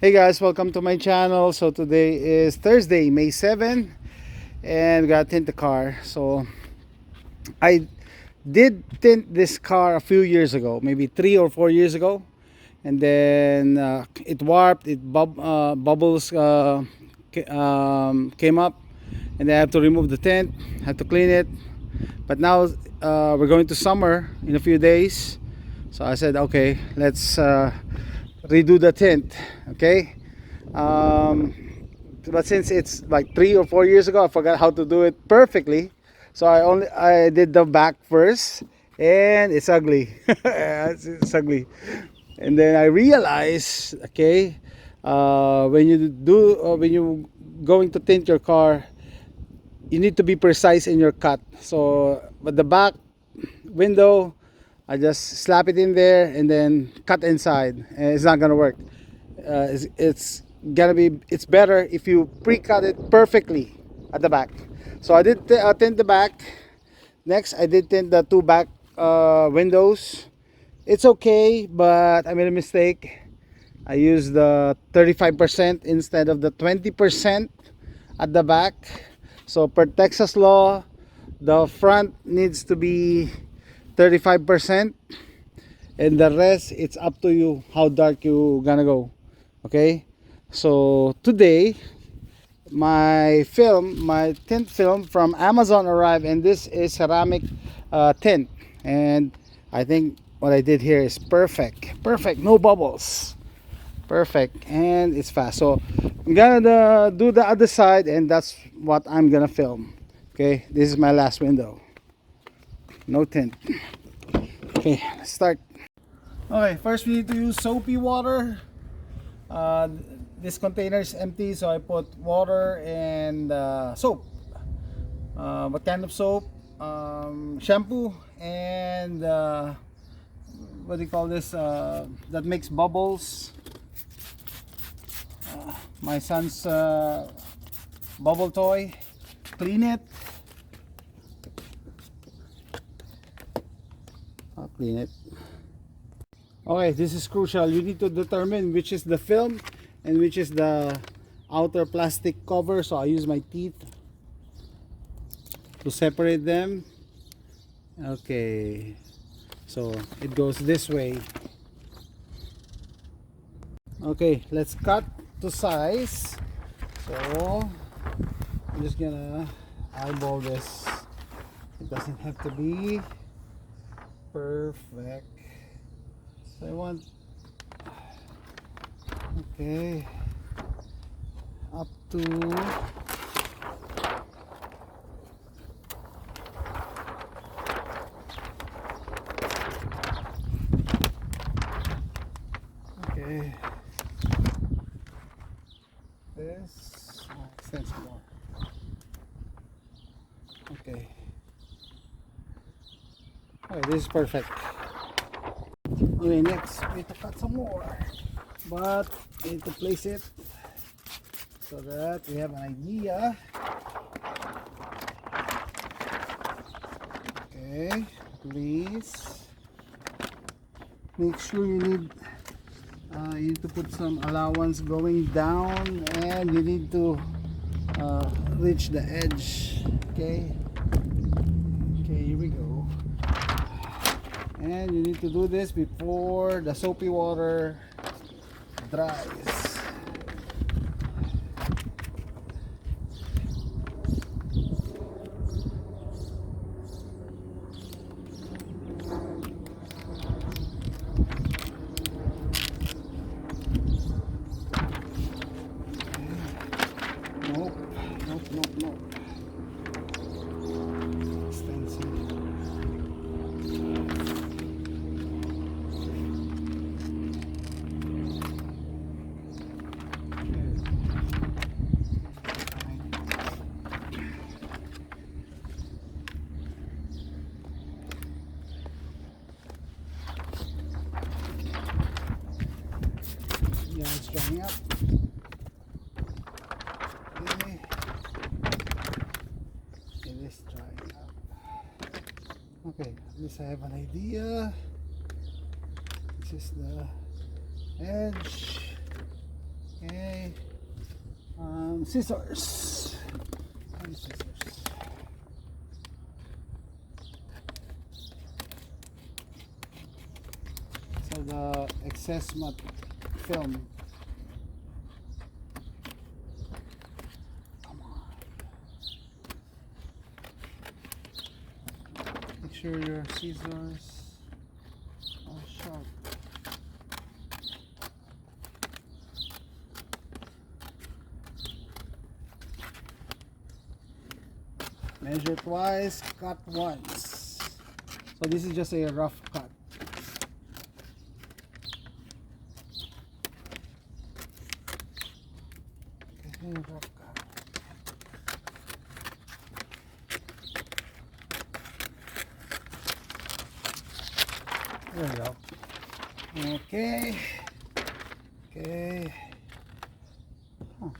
Hey guys, welcome to my channel. So today is Thursday, May 7, and we gotta tint the car. So I did tint this car a few years ago, maybe 3 or 4 years ago, and then it warped, bubbles came up, and then I have to remove the tint, had to clean it. But now we're going to summer in a few days, so I said, okay, let's redo the tint. Okay. um, but since it's like 3 or 4 years ago, I forgot how to do it perfectly, so I did the back first, and it's ugly. It's ugly. And then I realized, okay, when you going to tint your car, you need to be precise in your cut. So but the back window, I just slap it in there and then cut inside, and it's not gonna work. It's better if you pre-cut it perfectly at the back. So I did tint the back. Next, I did tint the two back windows. It's okay, but I made a mistake. I used the 35% instead of the 20% at the back. So per Texas law, the front needs to be 35%, and the rest, it's up to you how dark you gonna go. Okay, so today my tint film from Amazon arrived, and this is ceramic tint, and I think what I did here is perfect, no bubbles, perfect, and it's fast. So I'm gonna do the other side, and that's what I'm gonna film. Okay, this is my last window, no tint. Okay, let's start. Okay, first we need to use soapy water. This container is empty, so I put water and soap. What kind of soap? Shampoo and what do you call this? That makes bubbles. My son's bubble toy. Clean it. I'll clean it. Okay, this is crucial. You need to determine which is the film and which is the outer plastic cover. So I use my teeth to separate them. Okay, so it goes this way. Okay, let's cut to size. So I'm just gonna eyeball this. It doesn't have to be perfect. So I want, okay, up to, okay, this extends more. Okay, okay, this is perfect. Okay, next we need to cut some more, but we need to place it so that we have an idea. Okay, please make sure you need to put some allowance going down, and you need to reach the edge. Okay, here we go. And you need to do this before the soapy water dries. Nope. Extensive. Yeah, it's drying up. Okay. It is drying up. Okay, at least I have an idea. This is the edge. some scissors. Some scissors. So the excess matte film. Come on. Make sure your scissors are sharp. Measure twice, cut once. So this is just a rough cut. Okay, rough cut. There we go. Okay. Okay. Huh.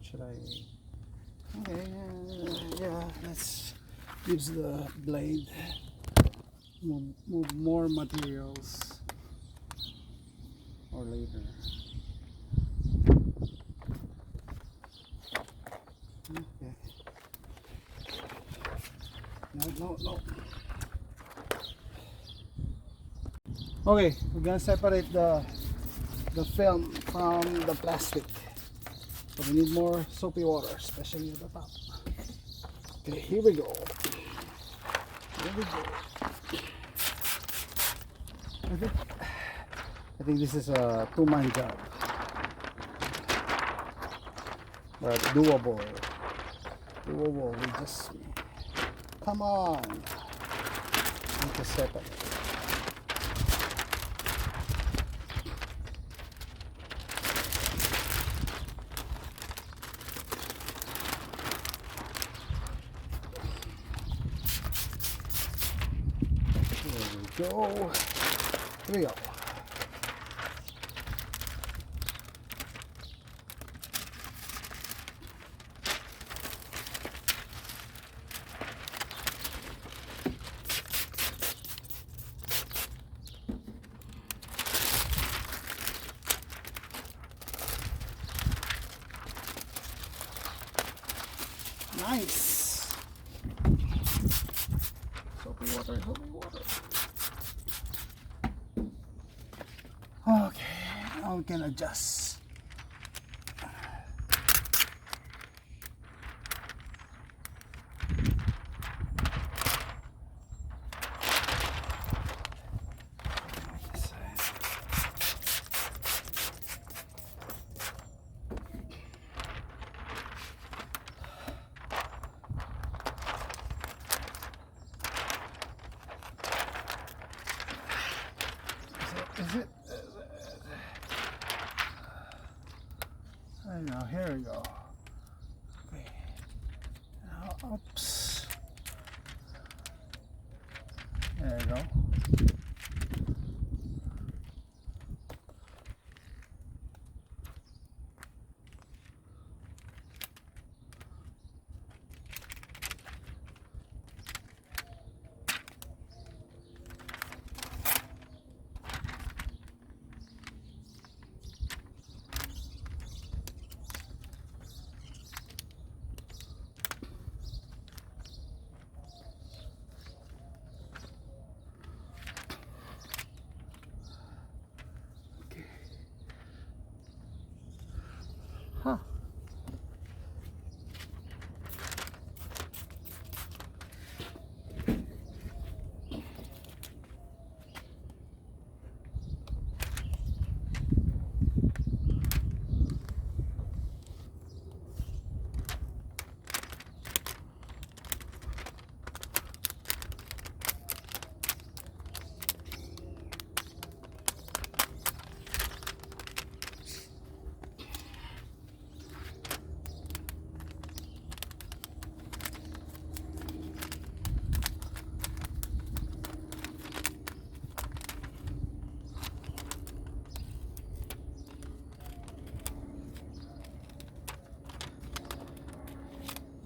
Should I? Okay, yeah, let's use the blade. Move more materials or later. Okay. No. Okay, we're gonna separate the film from the plastic. So we need more soapy water, especially at the top. Okay, here we go. Here we go. I think this is a two-man job, but doable. Doable. We just come on. Need to separate. Go. Here we go. Nice. Soapy water, soapy water. Okay, now we can adjust. Is it? I know, here we go. Okay. Now, oops. There you go.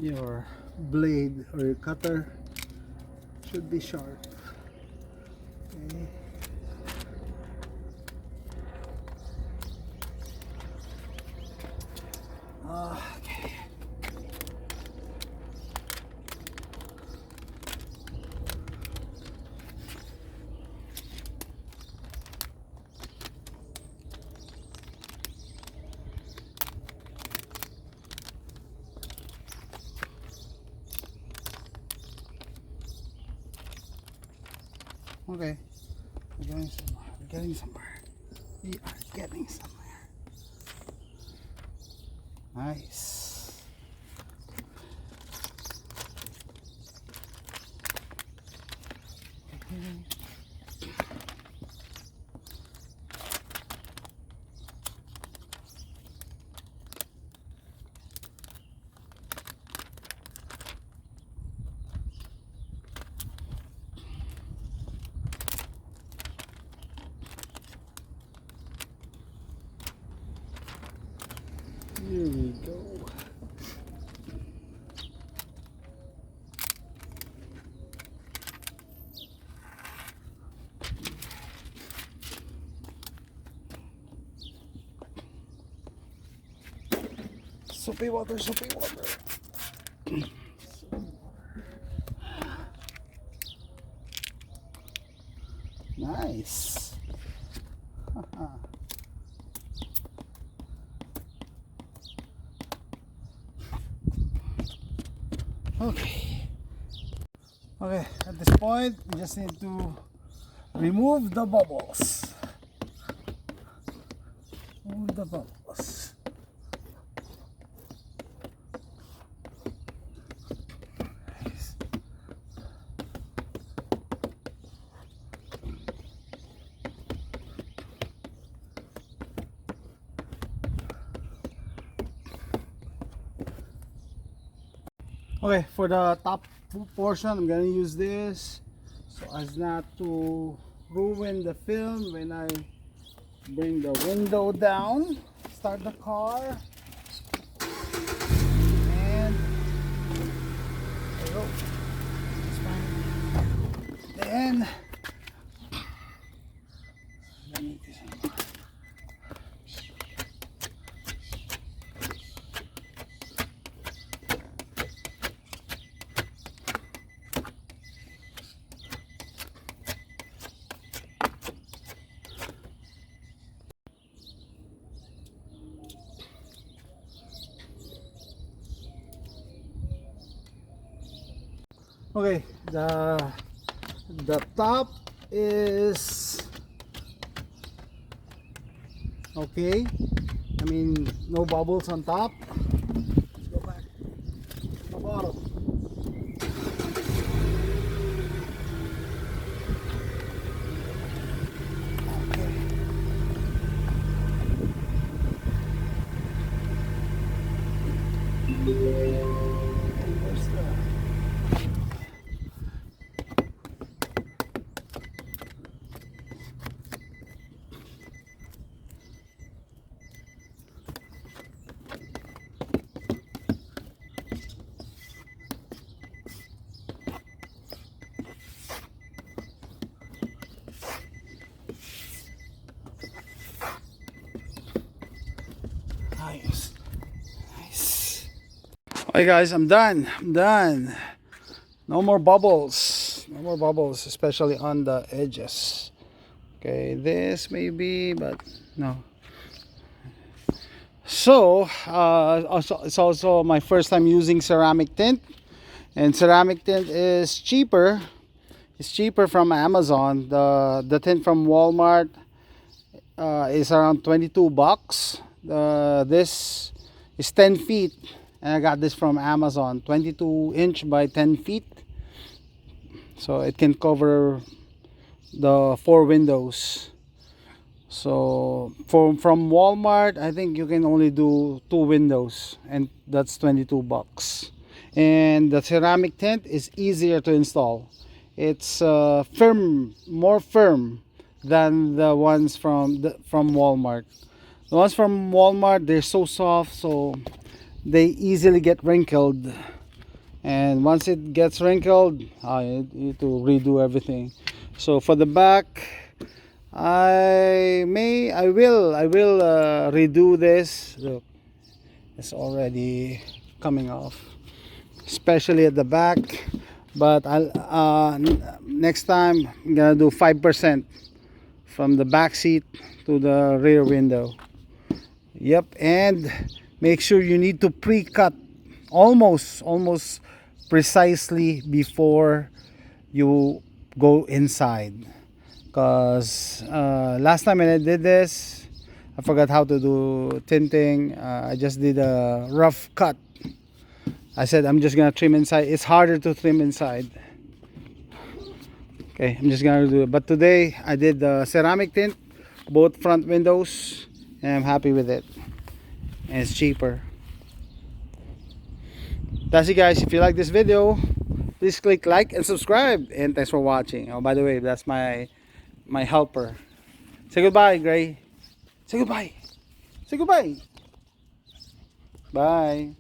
your blade or your cutter should be sharp. Okay. Okay. Okay. We're getting somewhere. We're getting somewhere. We are getting somewhere. Nice. Here we go. Soapy water, soapy water. Nice. Okay. Okay, at this point, we just need to remove the bubbles. Remove the bubbles. Nice. Okay, for the top portion, I'm gonna use this so as not to ruin the film when I bring the window down, start the car, and there we go. Then I need this one. Okay, the top is okay. I mean, no bubbles on top. Let's go back to the bottom. Okay. Where's the... Nice. Nice. Okay guys, I'm done. No more bubbles. No more bubbles, especially on the edges. Okay, this maybe, but no. So, it's also my first time using ceramic tint. And ceramic tint is cheaper. It's cheaper from Amazon. The tint from Walmart is around 22 bucks. This is 10 feet, and I got this from Amazon, 22 inch by 10 feet, so it can cover the 4 windows. So from Walmart, I think you can only do 2 windows, and that's 22 bucks. And the ceramic tint is easier to install. It's more firm than the ones from Walmart. The ones from Walmart, they're so soft, so they easily get wrinkled. and once it gets wrinkled, you need to redo everything. So for the back, I will redo this. Look, it's already coming off, especially at the back. But I'll next time I'm gonna do 5% from the back seat to the rear window. Yep, and make sure you need to pre-cut almost precisely before you go inside, because last time when I did this, I forgot how to do tinting. I just did a rough cut. I said I'm just gonna trim inside. It's harder to trim inside. Okay, I'm just gonna do it. But today I did the ceramic tint, both front windows, and I'm happy with it. And it's cheaper. That's it, guys. If you like this video, please click like and subscribe. And thanks for watching. Oh, by the way, that's my helper. Say goodbye, Gray. Say goodbye. Say goodbye. Bye.